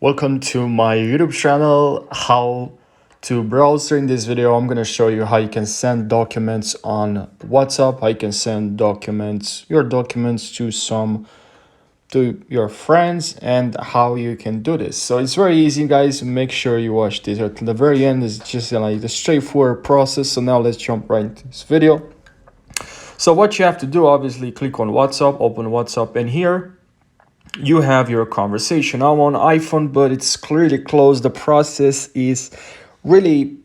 Welcome to my YouTube channel, How to Browser. In this video, I'm going to show you how you can send documents on WhatsApp, how you can send your documents to your friends, and how you can do this. So it's very easy, guys. Make sure you watch this until the very end. It's just like the straightforward process. So now let's jump right into this video. So what you have to do, obviously, click on WhatsApp, open WhatsApp, and here you have your conversation. I'm on iPhone, but it's clearly closed. The process is really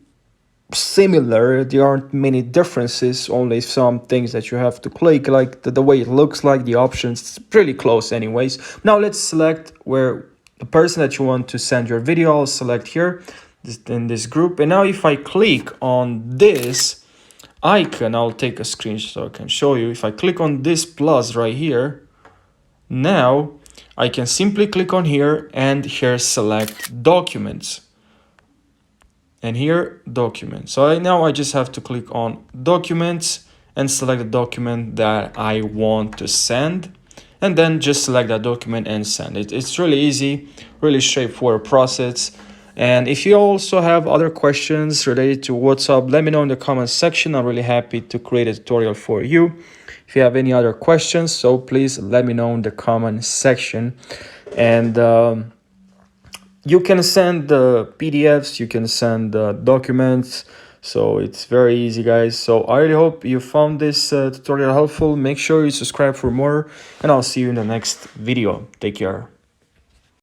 similar. There aren't many differences, only some things that you have to click, like the way it looks like, the options. It's pretty close anyways. Now let's select where the person that you want to send your video. I'll select here in this group, and now if I click on this icon, I'll take a screenshot so I can show you. If I click on this plus right here, now I can simply click on here and here select documents, and here documents. So now I just have to click on documents and select the document that I want to send, and then just select that document and send it. It's really easy, really straightforward process. And if you also have other questions related to WhatsApp, let me know in the comments section. I'm really happy to create a tutorial for you. If you have any other questions, so please let me know in the comment section. And you can send PDFs, you can send documents. So it's very easy, guys. So I really hope you found this tutorial helpful. Make sure you subscribe for more, and I'll see you in the next video. Take care.